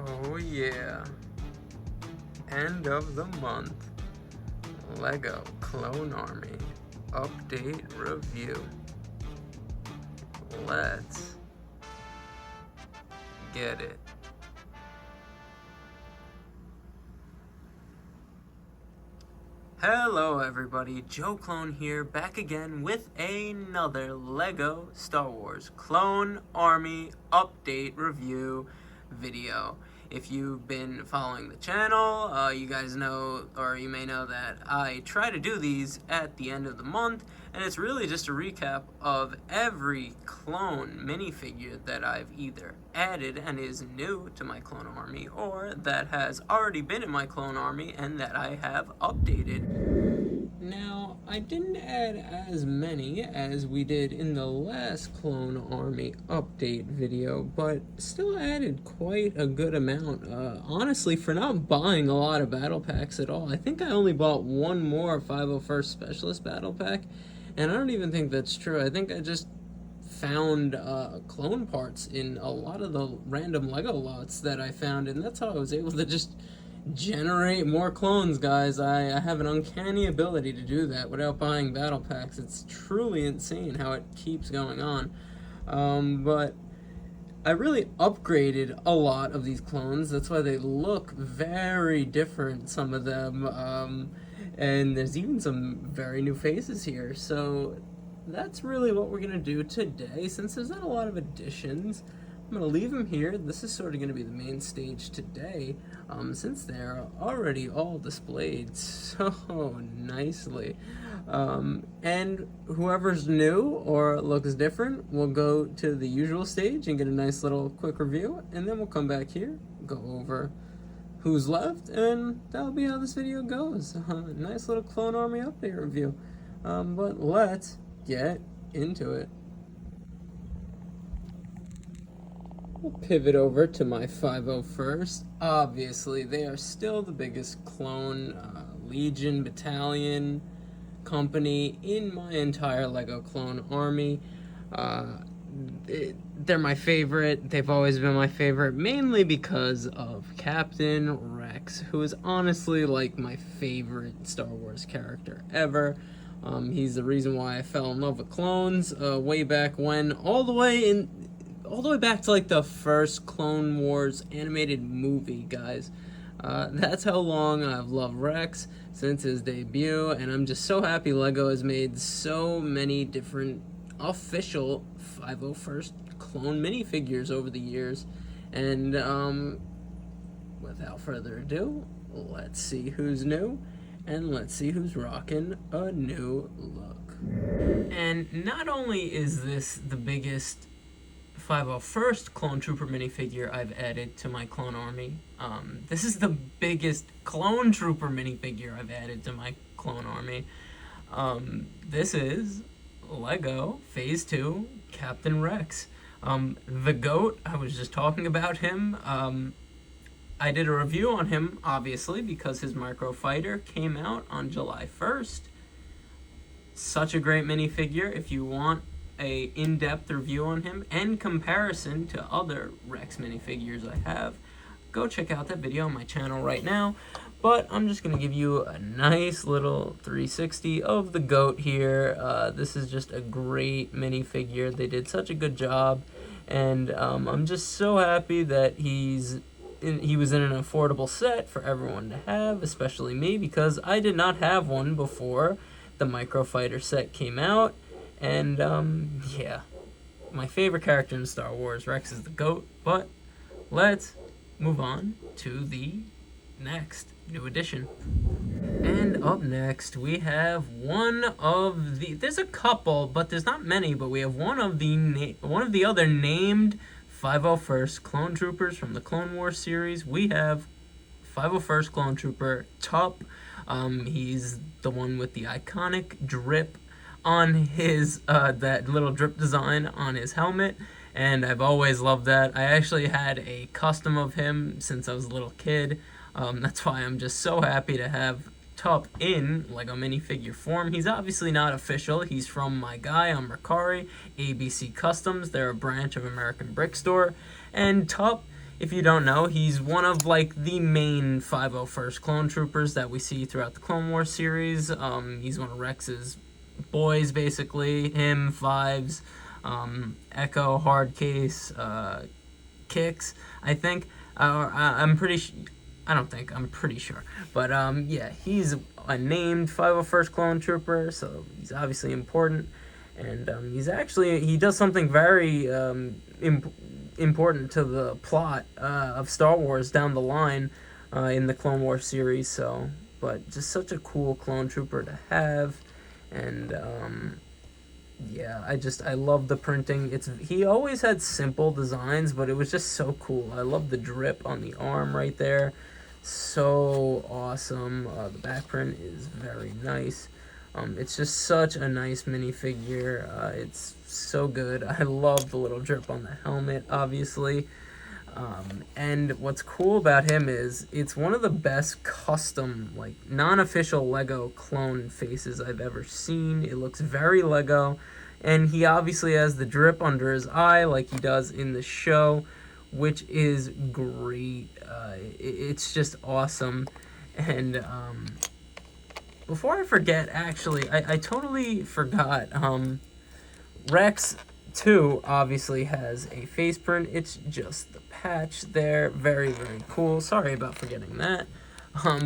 Oh yeah, end of the month, LEGO Clone Army update review. Let's get it. Hello everybody, Joe Clone here, back again with another LEGO Star Wars Clone Army update review video. If you've been following the channel, you guys know, or you may know, that I try to do these at the end of the month, and it's really just a recap of every clone minifigure that I've either added and is new to my clone army, or that has already been in my clone army and that I have updated. Now, I didn't add as many as we did in the last Clone Army update video, but still added quite a good amount. Honestly, for not buying a lot of battle packs at all, I think I only bought one more 501st Specialist battle pack, and I don't even think that's true. I think I just found clone parts in a lot of the random LEGO lots that I found, and that's how I was able to just generate more clones, guys. I have an uncanny ability to do that without buying battle packs. It's truly insane how it keeps going on. But I really upgraded a lot of these clones. That's why they look very different, some of them. And there's even some very new faces here. So that's really what we're going to do today. Since there's not a lot of additions, I'm going to leave them here. This is sort of going to be the main stage today, since they're already all displayed so nicely. And whoever's new or looks different will go to the usual stage and get a nice little quick review, and then we'll come back here, go over who's left, and that'll be how this video goes. Nice little Clone Army update review. But let's get into it. We'll pivot over to my 501st. Obviously, they are still the biggest clone Legion battalion company in my entire LEGO Clone Army. They're my favorite. They've always been my favorite, mainly because of Captain Rex, who is honestly like my favorite Star Wars character ever. He's the reason why I fell in love with clones way back when, all the way back to like the first Clone Wars animated movie, guys. That's how long I've loved Rex, since his debut, and I'm just so happy LEGO has made so many different official 501st clone minifigures over the years. And without further ado, let's see who's new, and let's see who's rocking a new look. And not only is this the biggest 501st Clone Trooper minifigure I've added to my clone army, this is the biggest Clone Trooper minifigure I've added to my clone army. This is LEGO Phase 2 Captain Rex. The GOAT, I was just talking about him. I did a review on him, obviously, because his Micro Fighter came out on July 1st. Such a great minifigure. If you want a in-depth review on him and comparison to other Rex minifigures I have, go check out that video on my channel right now. But I'm just going to give you a nice little 360 of the GOAT here. This is just a great minifigure. They did such a good job, and I'm just so happy that he was in an affordable set for everyone to have, especially me, because I did not have one before the Micro Fighter set came out. And, yeah, my favorite character in Star Wars, Rex is the GOAT. But let's move on to the next new addition. And up next, we have there's a couple, but there's not many, but we have one of the other named 501st Clone Troopers from the Clone Wars series. We have 501st Clone Trooper Tup. He's the one with the iconic drip on his that little drip design on his helmet, and I've always loved that. I actually had a custom of him since I was a little kid. That's why I'm just so happy to have Tup in LEGO minifigure form. He's obviously not official. He's from my guy on Mercari, ABC Customs. They're a branch of American Brick Store, and Tup if you don't know, he's one of like the main 501st clone troopers that we see throughout the Clone Wars series. He's one of Rex's boys, basically. Him, Fives, Echo, Hardcase, Kix, I think. I'm pretty sure. But yeah, he's a named 501st clone trooper, so he's obviously important. And he does something very important to the plot of Star Wars down the line in the Clone Wars series. So, but just such a cool clone trooper to have, and yeah, I love the printing. He always had simple designs, but it was just so cool. I love the drip on the arm right there, so awesome. The back print is very nice. It's just such a nice minifigure. It's so good. I love the little drip on the helmet, obviously. And what's cool about him is it's one of the best custom, like, non-official Lego clone faces I've ever seen. It looks very Lego. And he obviously has the drip under his eye like he does in the show, which is great. It's just awesome. And before I forget, actually, I totally forgot. Rex 2 obviously has a face print. It's just the patch there. Very, very cool. Sorry about forgetting that.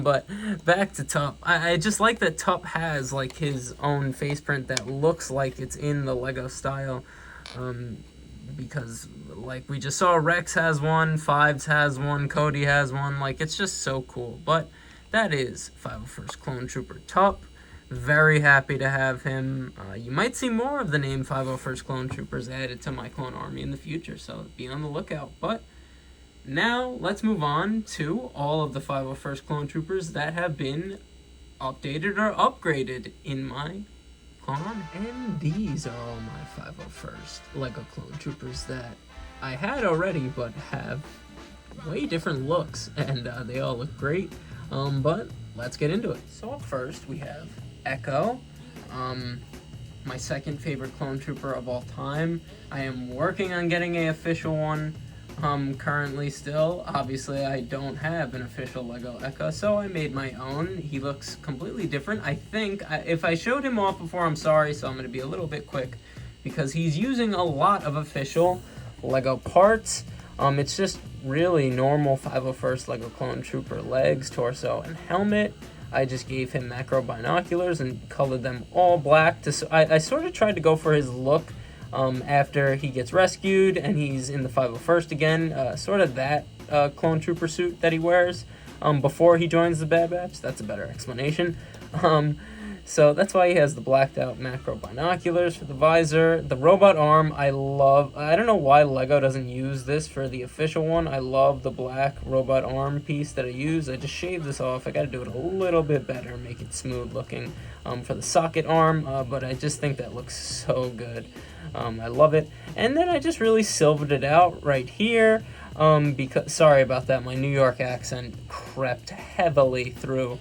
But back to Tup. I just like that Tup has like his own face print that looks like it's in the Lego style. Because like we just saw, Rex has one, Fives has one, Cody has one. Like, it's just so cool. But that is 501st Clone Trooper Tup. Very happy to have him. You might see more of the name 501st Clone Troopers added to my clone army in the future, so be on the lookout. But now let's move on to all of the 501st Clone Troopers that have been updated or upgraded in my clone army. And these are all my 501st Lego Clone Troopers that I had already, but have way different looks, and they all look great. But let's get into it. So up first we have Echo, my second favorite clone trooper of all time. I am working on getting an official one currently still. Obviously I don't have an official Lego Echo, so I made my own. He looks completely different. I think if I showed him off before, I'm sorry, so I'm going to be a little bit quick because he's using a lot of official Lego parts. It's just really normal 501st Lego Clone Trooper legs, torso, and helmet. I just gave him macro binoculars and colored them all black. I sort of tried to go for his look after he gets rescued and he's in the 501st again. Sort of that Clone Trooper suit that he wears before he joins the Bad Batch. That's a better explanation. So that's why he has the blacked out macro binoculars for the visor. The robot arm, I love. I don't know why Lego doesn't use this for the official one. I love the black robot arm piece that I use. I just shaved this off. I got to do it a little bit better, make it smooth looking for the socket arm. But I just think that looks so good. I love it. And then I just really silvered it out right here. Because, sorry about that, my New York accent crept heavily through.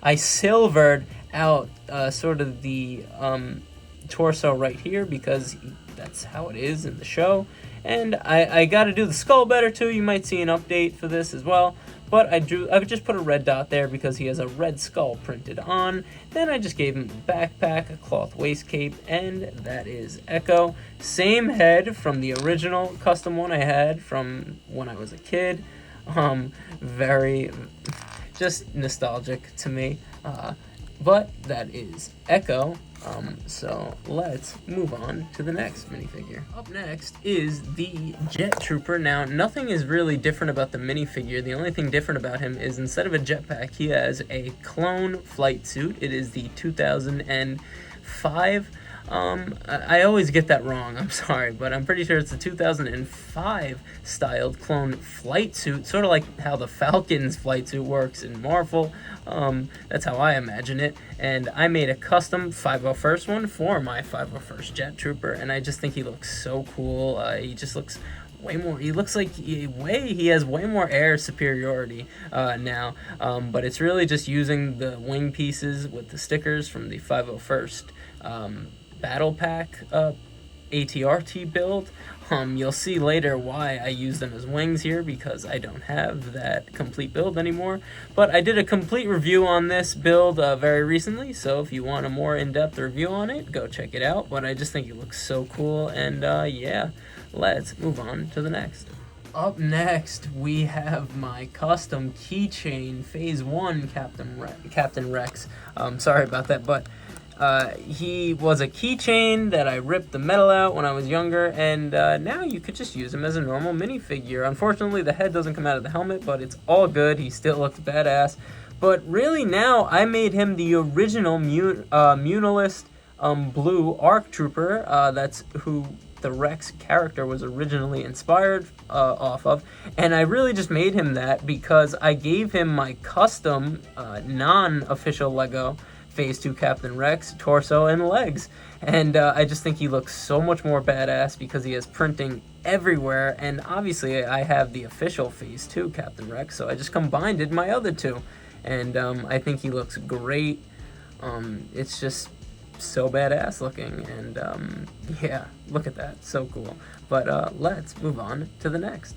I silvered out sort of the torso right here because that's how it is in the show. And I got to do the skull better too. You might see an update for this as well. But I just put a red dot there because he has a red skull printed on. Then I just gave him a backpack, a cloth waist cape, and that is Echo. Same head from the original custom one I had from when I was a kid. Very just nostalgic to me. But that is Echo. So let's move on to the next minifigure. Up next is the Jet Trooper. Now, nothing is really different about the minifigure. The only thing different about him is instead of a jetpack, he has a clone flight suit. It is the 2005. I always get that wrong, I'm sorry, but I'm pretty sure it's the 2005 styled clone flight suit, sort of like how the Falcon's flight suit works in Marvel. That's how I imagine it, and I made a custom 501st one for my 501st Jet Trooper, and I just think he looks so cool. He just looks way more, he looks like he has way more air superiority now, but it's really just using the wing pieces with the stickers from the 501st battle pack ATRT build. You'll see later why I use them as wings here, because I don't have that complete build anymore. But I did a complete review on this build very recently, so if you want a more in-depth review on it, go check it out. But I just think it looks so cool, and yeah, let's move on to the next. Up next, we have my custom keychain Phase 1 Captain Rex. Sorry about that, but he was a keychain that I ripped the metal out when I was younger, and now you could just use him as a normal minifigure. Unfortunately, the head doesn't come out of the helmet, but it's all good. He still looks badass. But really now, I made him the original Munilist Blue ARC Trooper. That's who the Rex character was originally inspired off of, and I really just made him that because I gave him my custom non-official Lego Phase 2 Captain Rex torso and legs, and I just think he looks so much more badass because he has printing everywhere, and obviously I have the official Phase 2 Captain Rex, so I just combined my other two, and I think he looks great. It's just so badass looking, and yeah, look at that, so cool. But let's move on to the next.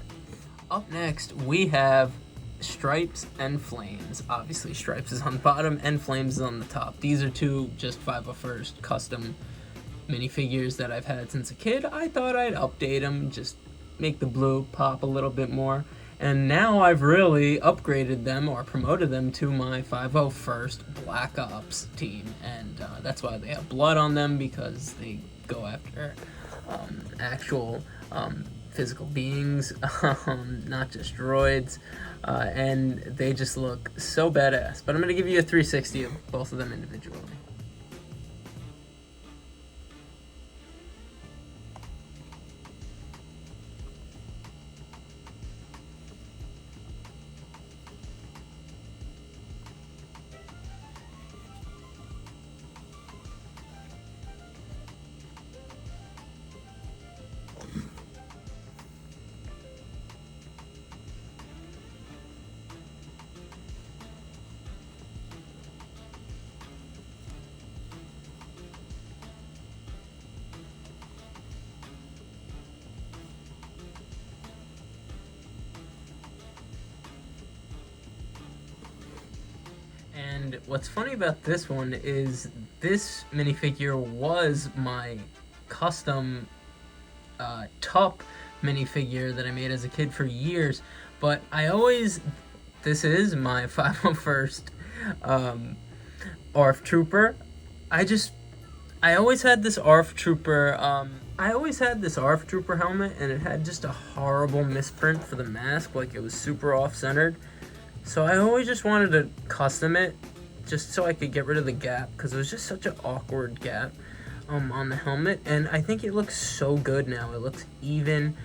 Up next, we have Stripes and Flames. Obviously, Stripes is on the bottom and Flames is on the top. These are two just 501st custom minifigures that I've had since a kid. I thought I'd update them, just make the blue pop a little bit more. And now I've really upgraded them or promoted them to my 501st Black Ops team. And that's why they have blood on them, because they go after actual physical beings, not just droids. And they just look so badass. But I'm going to give you a 360 of both of them individually. And what's funny about this one is this minifigure was my custom top minifigure that I made as a kid for years, but this is my 501st ARF Trooper. I always had this ARF Trooper, helmet, and it had just a horrible misprint for the mask, like it was super off-centered. So I always just wanted to custom it, just so I could get rid of the gap, because it was just such an awkward gap on the helmet, and I think it looks so good now. It looks even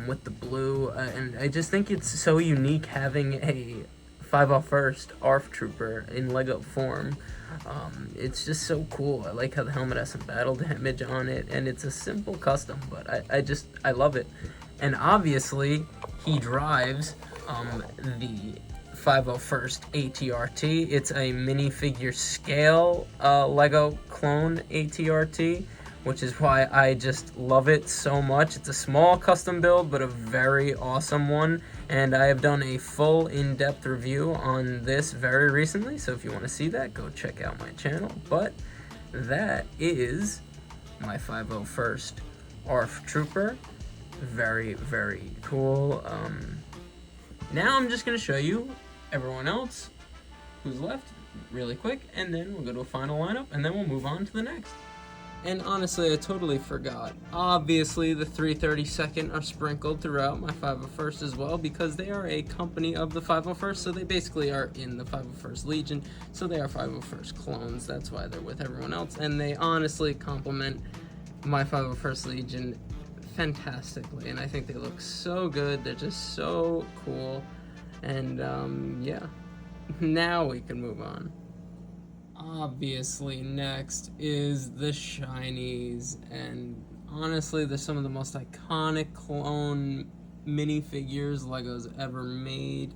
with the blue, and I just think it's so unique having a 501st ARF Trooper in Lego form. It's just so cool. I like how the helmet has some battle damage on it, and it's a simple custom, but I love it. And obviously, he drives the 501st ATRT. It's a minifigure scale Lego clone ATRT, which is why I just love it so much. It's a small custom build, but a very awesome one, and I have done a full in-depth review on this very recently, so if you want to see that, go check out my channel. But that is my 501st ARF Trooper. Very, very cool. Now I'm just going to show you everyone else who's left really quick, and then we'll go to a final lineup, and then we'll move on to the next. And honestly, I totally forgot. Obviously, the 332nd are sprinkled throughout my 501st as well, because they are a company of the 501st, so they basically are in the 501st Legion, so they are 501st clones. That's why they're with everyone else, and they honestly complement my 501st Legion fantastically, and I think they look so good. They're just so cool, and yeah, now we can move on. Obviously, next is the shinies, and honestly, they're some of the most iconic clone minifigures Lego's ever made,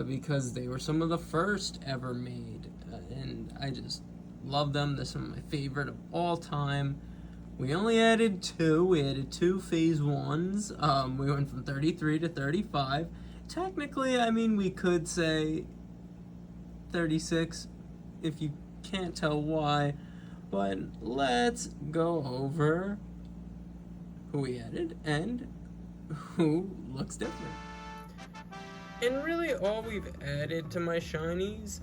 because they were some of the first ever made, and I just love them. They're some of my favorite of all time. We only added 2. We added 2 phase 1s. We went from 33 to 35. Technically, I mean, we could say 36 if you can't tell why. But let's go over who we added and who looks different. And really all we've added to my shinies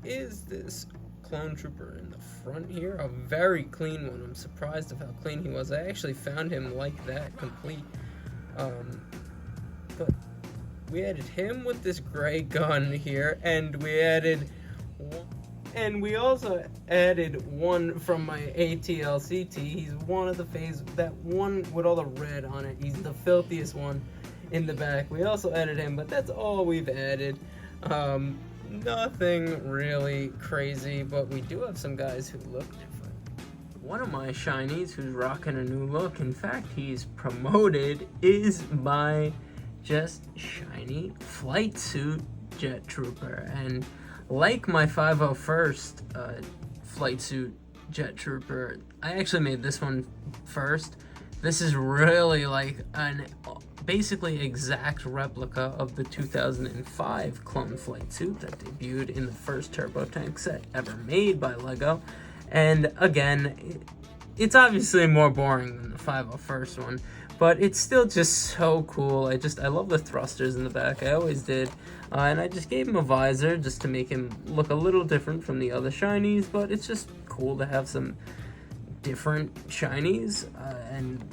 is this clone trooper in the front here, a very clean one. I'm surprised of how clean he was. I actually found him like that, complete. But we added him with this gray gun here, and we also added one from my ATLCT. He's one of the phase, that one with all the red on it. He's the filthiest one in the back. We also added him, but that's all we've added. Nothing really crazy, but we do have some guys who look different. One of my shinies who's rocking a new look, in fact he's promoted, is my just shiny flight suit jet trooper. And like my 501st flight suit jet trooper, I actually made this one first. This is really like an basically exact replica of the 2005 clone flight suit that debuted in the first turbo tank set ever made by LEGO. And again, it's obviously more boring than the 501st one, but it's still just so cool. I love the thrusters in the back. I always did. And I just gave him a visor just to make him look a little different from the other shinies, but it's just cool to have some different shinies, and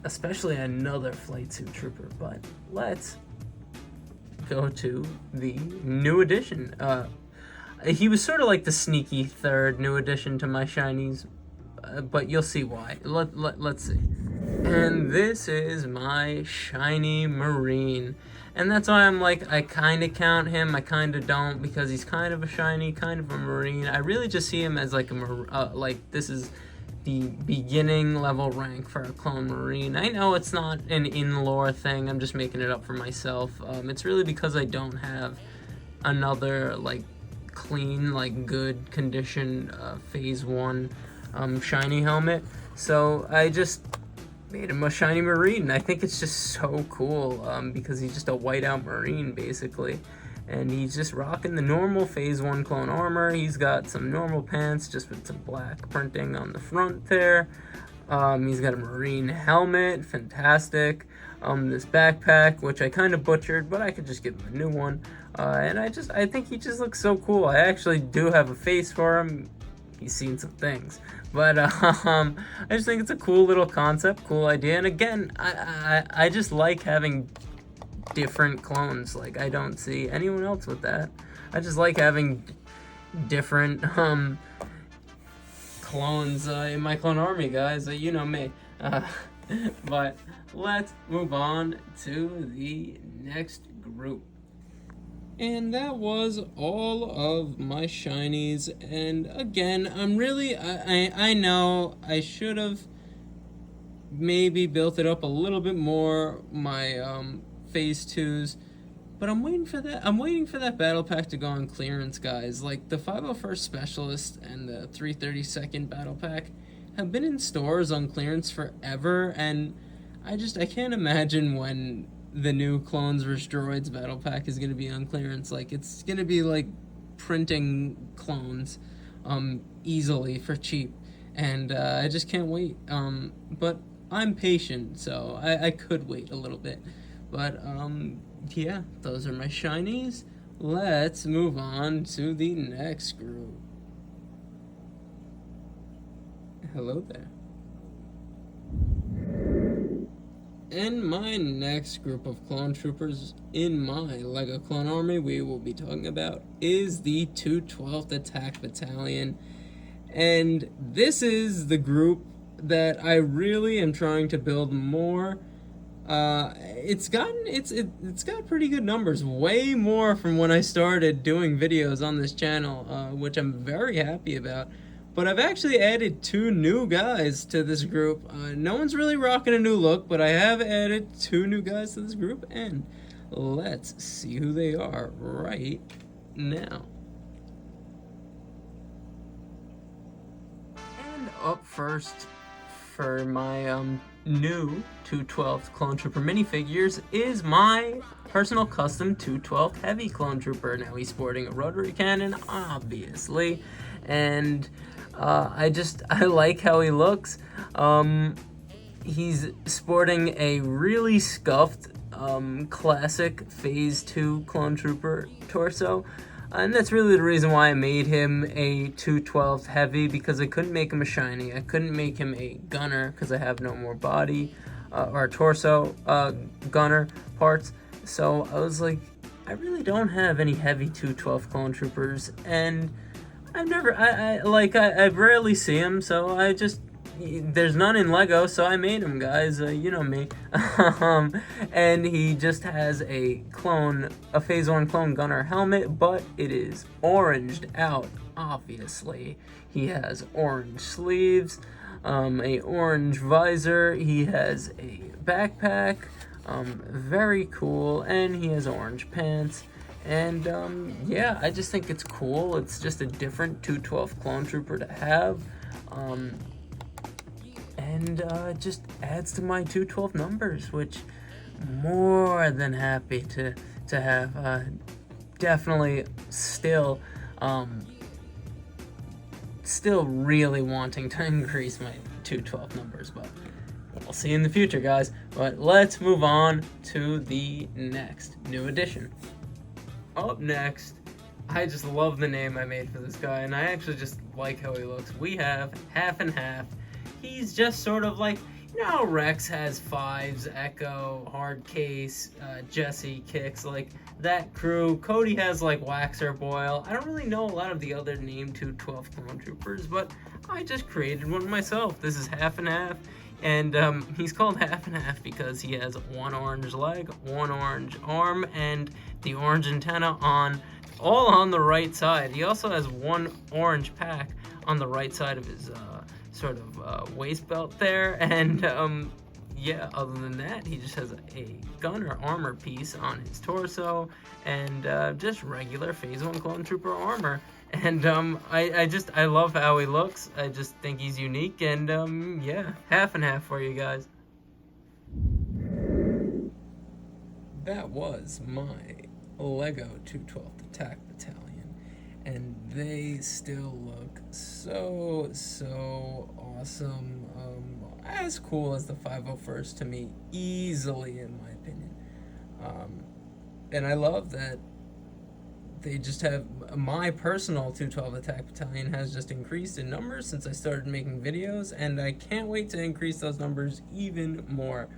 especially another flight suit trooper. But let's go to the new addition. He was sort of like the sneaky third new addition to my shinies, but you'll see why. Let's see. And this is my shiny Marine. And that's why I'm like, I kind of count him, I kind of don't, because he's kind of a shiny, kind of a Marine. I really just see him as like like this is the beginning level rank for a clone Marine. I know it's not an in-lore thing, I'm just making it up for myself. It's really because I don't have another like clean, like good condition phase 1 shiny helmet. So I just made him a shiny Marine. I think it's just so cool because he's just a whiteout Marine basically, and he's just rocking the normal phase 1 clone armor. He's got some normal pants just with some black printing on the front there. He's got a Marine helmet, fantastic. This backpack, which I kind of butchered, but I could just give him a new one. And I think he just looks so cool. I actually do have a face for him. He's seen some things, but I just think it's a cool little concept, cool idea. And again, I just like having different clones. Like, I don't see anyone else with that. I just like having different clones in my clone army, guys. You know me. But let's move on to the next group. And that was all of my shinies. And again, I'm really, I know I should have maybe built it up a little bit more, my phase 2s, but I'm waiting for that. I'm waiting for that battle pack to go on clearance, guys. Like the 501st Specialist and the 332nd battle pack have been in stores on clearance forever, and I can't imagine when the new Clones vs. Droids battle pack is going to be on clearance. Like, it's going to be like printing clones easily for cheap, and I just can't wait. But I'm patient, so I could wait a little bit. But yeah, those are my shinies. Let's move on to the next group. Hello there. And my next group of clone troopers in my LEGO Clone Army we will be talking about is the 212th Attack Battalion. And this is the group that I really am trying to build more. It's got pretty good numbers, way more from when I started doing videos on this channel, which I'm very happy about. But I've actually added 2 new guys to this group. No one's really rocking a new look, but I have added 2 new guys to this group, and let's see who they are right now. And up first for my new 212th Clone Trooper minifigures is my personal custom 212th Heavy Clone Trooper. Now he's sporting a rotary cannon, obviously, and I like how he looks. He's sporting a really scuffed classic Phase 2 Clone Trooper torso. And that's really the reason why I made him a 212th Heavy, because I couldn't make him a shiny. I couldn't make him a gunner because I have no more body or torso gunner parts. So I was like, I really don't have any heavy 212th Clone Troopers, and I rarely see them, so there's none in Lego, so I made him, guys. You know me. And he just has a Phase 1 clone gunner helmet, but it is oranged out, obviously. He has orange sleeves, a orange visor, he has a backpack, very cool, and he has orange pants. And yeah, I just think it's cool. It's just a different 212th Clone Trooper to have. And just adds to my 212 numbers, which more than happy to have. Definitely still really wanting to increase my 212 numbers, but we'll see in the future, guys. But let's move on to the next new addition. Up next, I just love the name I made for this guy, and I actually just like how he looks. We have Half and Half. He's just sort of like, you know how Rex has Fives, Echo, Hard Case, Jesse, Kicks, like that crew. Cody has like Waxer, Boyle. I don't really know a lot of the other named 212 Clone Troopers, but I just created one myself. This is Half and Half, and he's called Half and Half because he has one orange leg, one orange arm, and the orange antenna all on the right side. He also has one orange pack on the right side of his sort of waist belt there, and yeah, other than that, he just has a gunner armor piece on his torso, and just regular Phase 1 Clone Trooper armor. And I love how he looks. I just think he's unique, and yeah, Half and Half for you guys. That was my Lego 212th Attack Battalion. And they still look so awesome. As cool as the 501st to me, easily, in my opinion. And I love that they just have, my personal 212 Attack Battalion has just increased in numbers since I started making videos, and I can't wait to increase those numbers even more.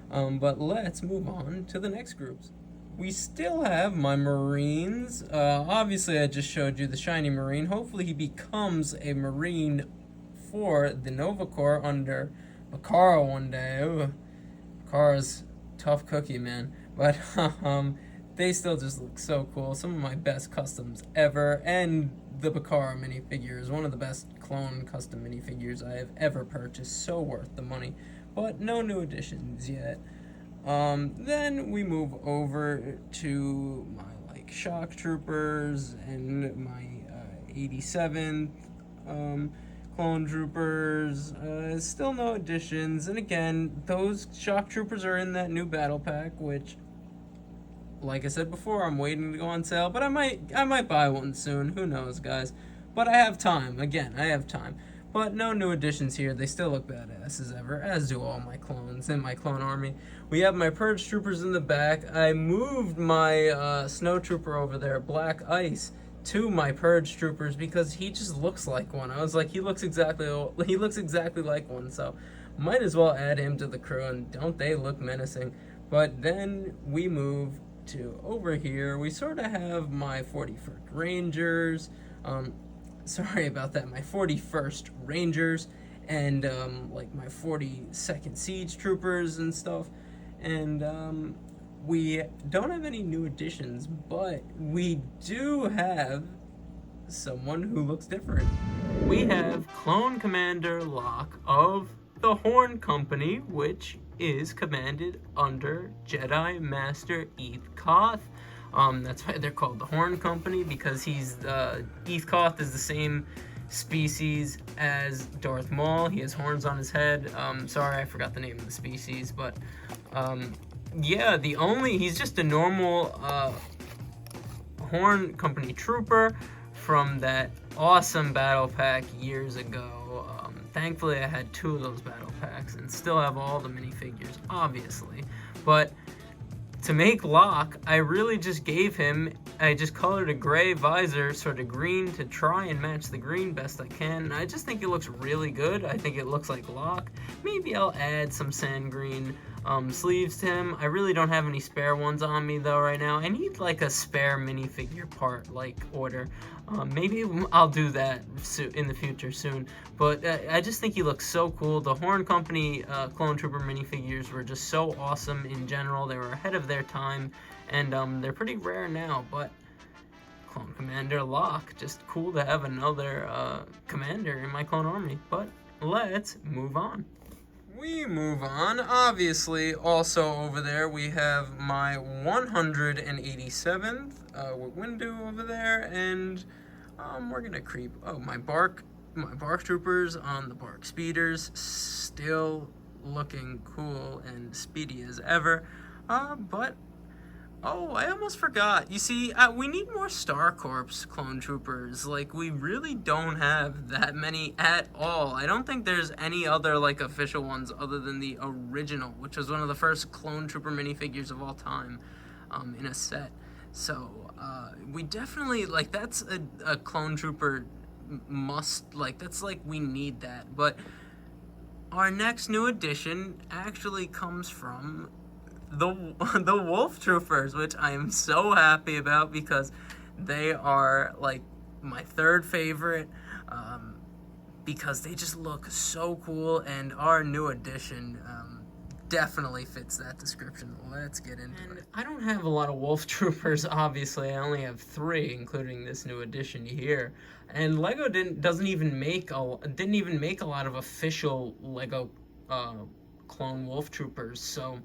But let's move on to the next groups. We still have my Marines. Obviously, I just showed you the shiny Marine. Hopefully, he becomes a Marine for the Nova Corps under Bakara one day. Ooh, Bakara's tough cookie, man. But they still just look so cool. Some of my best customs ever. And the Bakara minifigure is one of the best clone custom minifigures I have ever purchased. So worth the money. But no new additions yet. Then we move over to my shock troopers and my 87th clone troopers. Still no additions, and again, those shock troopers are in that new battle pack, which, like I said before, I'm waiting to go on sale, but I might buy one soon. Who knows, guys? But I have time. Again, I have time. But no new additions here. They still look badass as ever, as do all my clones in my clone army. We have my Purge Troopers in the back. I moved my Snow Trooper over there, Black Ice, to my Purge Troopers because he just looks like one. I was like, he looks exactly like one, so might as well add him to the crew, and don't they look menacing. But then we move to over here. We sort of have my 41st Rangers, sorry about that, my 41st Rangers, and like my 42nd Siege Troopers and stuff. And we don't have any new additions, but we do have someone who looks different. We have Clone Commander Locke of the Horn Company, which is commanded under Jedi Master Eth Koth. That's why they're called the Horn Company, because Eth Koth is the same species as Darth Maul. He has horns on his head. Sorry, I forgot the name of the species, but yeah, he's just a normal Horn Company trooper from that awesome battle pack years ago. Thankfully, I had 2 of those battle packs and still have all the minifigures, obviously. But to make Locke, I really just I just colored a gray visor, sort of green, to try and match the green best I can. And I just think it looks really good. I think it looks like Locke. Maybe I'll add some sand green sleeves to him. I really don't have any spare ones on me though right now. I need like a spare minifigure part order. Maybe I'll do that in the future soon. But I just think he looks so cool. The Horn Company Clone Trooper minifigures were just so awesome in general. They were ahead of their time, and they're pretty rare now. But Clone Commander Locke, just cool to have another commander in my clone army. But let's move on. We move on. Obviously, also over there we have my 187th Windu over there, and we're gonna creep. Oh, my bark troopers on the bark speeders, still looking cool and speedy as ever. But oh, I almost forgot. You see, we need more Star Corps clone troopers. Like, we really don't have that many at all. I don't think there's any other, like, official ones other than the original, which was one of the first clone trooper minifigures of all time in a set. So, we definitely, like, that's a clone trooper must, like, that's, like, we need that. But our next new addition actually comes from the Wolf Troopers, which I am so happy about because they are like my 3rd favorite, because they just look so cool, and our new addition definitely fits that description. Let's get into it. I don't have a lot of Wolf Troopers, obviously. I only have 3, including this new addition here. And Lego didn't even make a lot of official Lego clone Wolf Troopers, so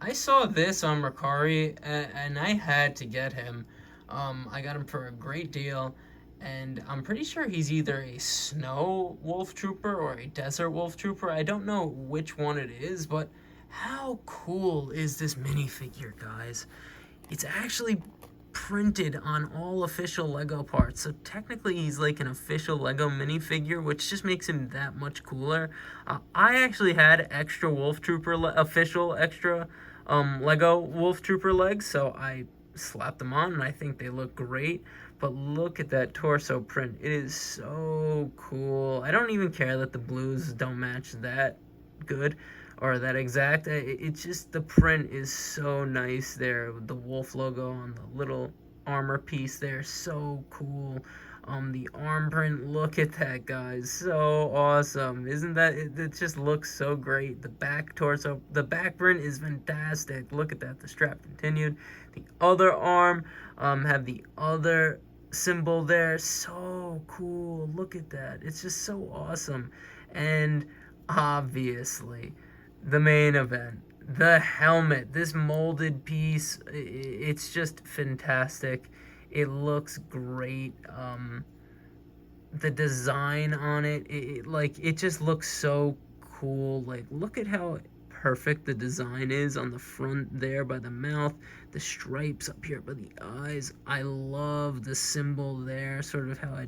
I saw this on Mercari, and I had to get him. I got him for a great deal, and I'm pretty sure he's either a snow wolf trooper or a desert wolf trooper. I don't know which one it is, but how cool is this minifigure, guys? It's actually printed on all official Lego parts, so technically he's like an official Lego minifigure, which just makes him that much cooler. I actually had extra wolf trooper official extra Lego Wolf Trooper legs, so I slapped them on, and I think they look great. But look at that torso print. It is so cool. I don't even care that the blues don't match that good or that exact. It's just the print is so nice there with the wolf logo on the little armor piece there. So cool. The arm print, look at that, guys. So awesome. Isn't that, it just looks so great. The back torso, the back print is fantastic. Look at that, the strap continued. The other arm, have the other symbol there. So cool. Look at that. It's just so awesome. And obviously, the main event, the helmet, this molded piece, it's just fantastic. It looks great. The design on it, it just looks so cool. Like, look at how perfect the design is on the front there by the mouth, the stripes up here by the eyes. I love the symbol there, sort of how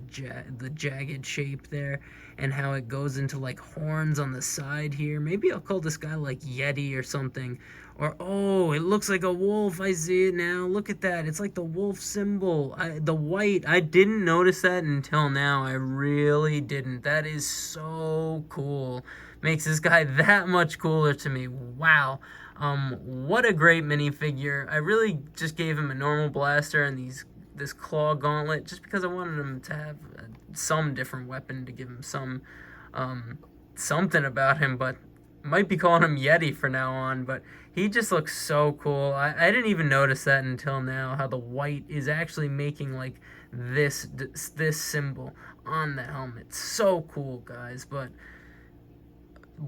the jagged shape there, and how it goes into like horns on the side here. Maybe I'll call this guy like Yeti or something. Or, oh, it looks like a wolf. I see it now. Look at that. It's like the wolf symbol. The white. I didn't notice that until now. I really didn't. That is so cool. Makes this guy that much cooler to me. Wow. What a great minifigure. I really just gave him a normal blaster and this claw gauntlet just because I wanted him to have some different weapon to give him some something about him, but might be calling him Yeti for now on, but he just looks so cool. I didn't even notice that until now, how the white is actually making like this symbol on the helmet. So cool, guys. But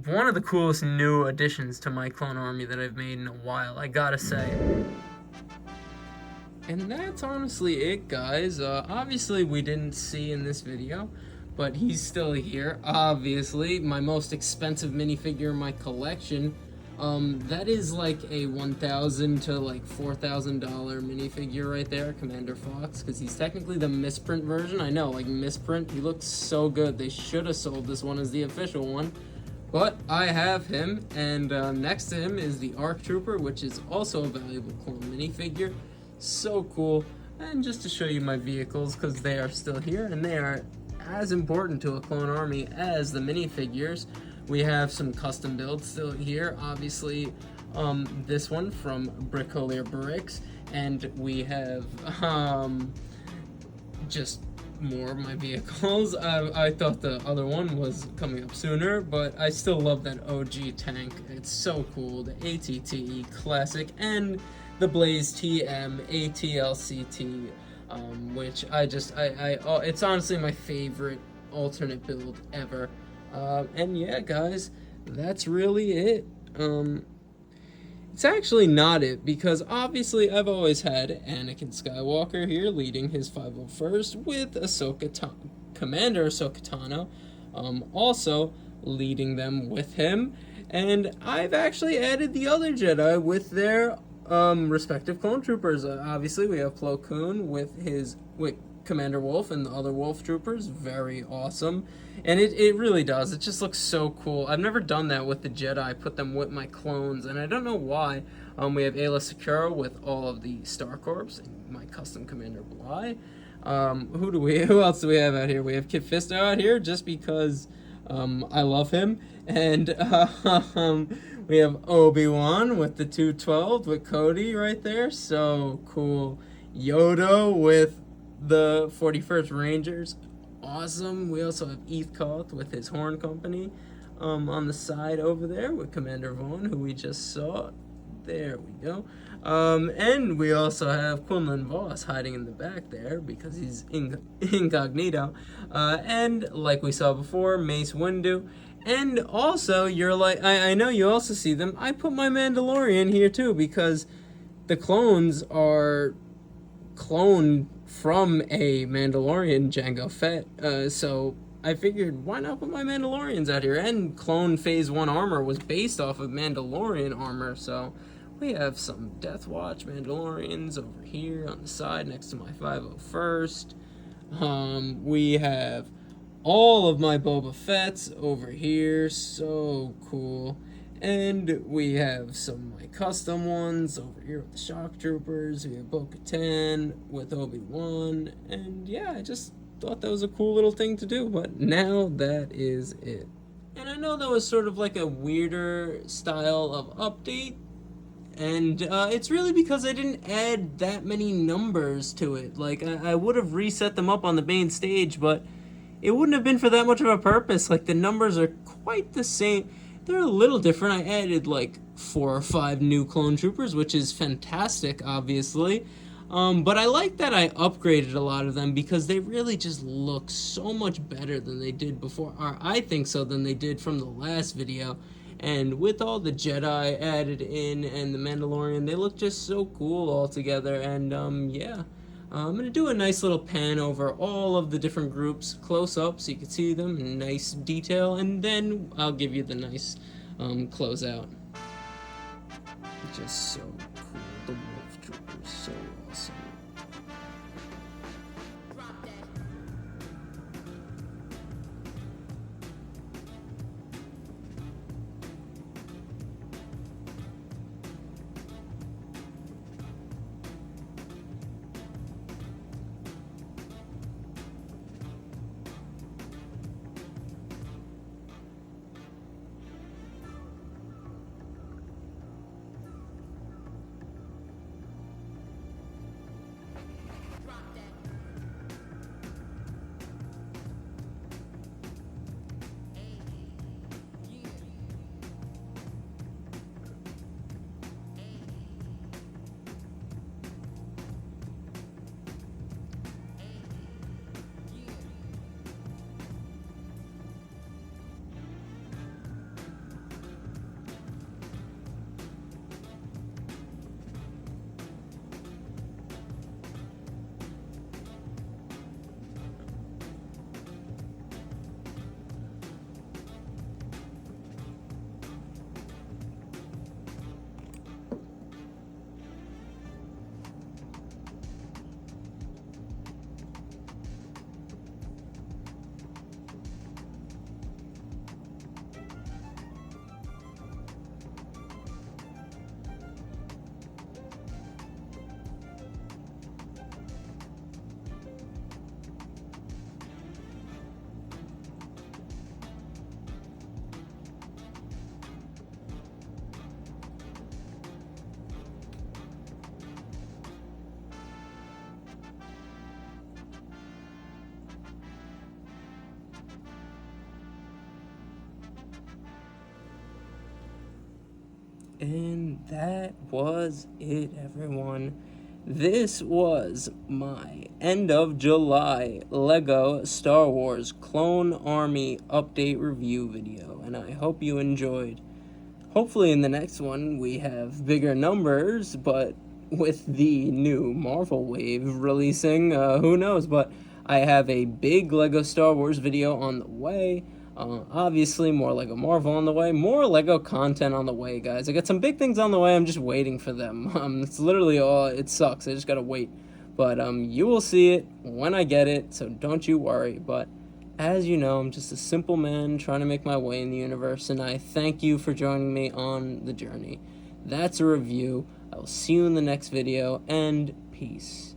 one of the coolest new additions to my clone army that I've made in a while, I gotta say. And that's honestly it, guys. Obviously we didn't see in this video, but he's still here. Obviously, my most expensive minifigure in my collection. That is like a $1,000 to like $4,000 minifigure right there, Commander Fox, because he's technically the misprint version. I know, like misprint, he looks so good. They should have sold this one as the official one, but I have him, and next to him is the ARC Trooper, which is also a valuable clone minifigure. So cool. And just to show you my vehicles, because they are still here, and they are as important to a clone army as the minifigures. We have some custom builds still here, obviously this one from Brickolier Bricks, and we have just more of my vehicles. I thought the other one was coming up sooner, but I still love that OG tank. It's so cool. The ATT Classic and the Blaze TM ATLCT, which it's honestly my favorite alternate build ever. And yeah, guys, that's really it. It's actually not it, because obviously I've always had Anakin Skywalker here leading his 501st with Commander Ahsoka Tano, also leading them with him, and I've actually added the other Jedi with their respective clone troopers. Obviously we have Plo Koon with Commander Wolf and the other Wolf troopers. Very awesome. And it really does. It just looks so cool. I've never done that with the Jedi. I put them with my clones, and I don't know why. We have Ayla Secura with all of the Star Corps, and my custom Commander Bly. Who else do we have out here? We have Kit Fisto out here just because I love him. And we have Obi-Wan with the 212 with Cody right there. So cool. Yoda with the 41st Rangers. Awesome. We also have Eathcoth with his horn company on the side over there with Commander Vaughn, who we just saw. There we go. And we also have Quinlan Voss hiding in the back there because he's incognito. And like we saw before, Mace Windu. And also, you're like, I know you also see them. I put my Mandalorian here too because the clones are cloned from a Mandalorian, Jango Fett, so I figured why not put my Mandalorians out here, and clone phase 1 armor was based off of Mandalorian armor, so we have some Death Watch Mandalorians over here on the side next to my 501st. We have all of my Boba Fett's over here, so cool. And we have some of my custom ones over here with the Shock Troopers. We have Bo-Katan with Obi-Wan. And yeah, I just thought that was a cool little thing to do. But now that is it. And I know that was sort of like a weirder style of update. And it's really because I didn't add that many numbers to it. Like, I would have reset them up on the main stage, but it wouldn't have been for that much of a purpose. Like, the numbers are quite the same. They're a little different. I added like 4 or 5 new clone troopers, which is fantastic, obviously. But I like that I upgraded a lot of them because they really just look so much better than they did before. Or I think so, than they did from the last video. And with all the Jedi added in and the Mandalorian, they look just so cool all together. And yeah. I'm going to do a nice little pan over all of the different groups close up so you can see them in nice detail, and then I'll give you the nice closeout. Just so cool. The Wolf Troopers, so awesome. And that was it, everyone. This was my end of July LEGO Star Wars Clone Army update review video, and I hope you enjoyed. Hopefully in the next one we have bigger numbers, but with the new Marvel wave releasing, who knows, but I have a big LEGO Star Wars video on the way. Obviously, more LEGO Marvel on the way, more LEGO content on the way, guys. I got some big things on the way, I'm just waiting for them. It's literally all, it sucks, I just gotta wait. But you will see it when I get it, so don't you worry. But as you know, I'm just a simple man trying to make my way in the universe, and I thank you for joining me on the journey. That's a review. I will see you in the next video, and peace.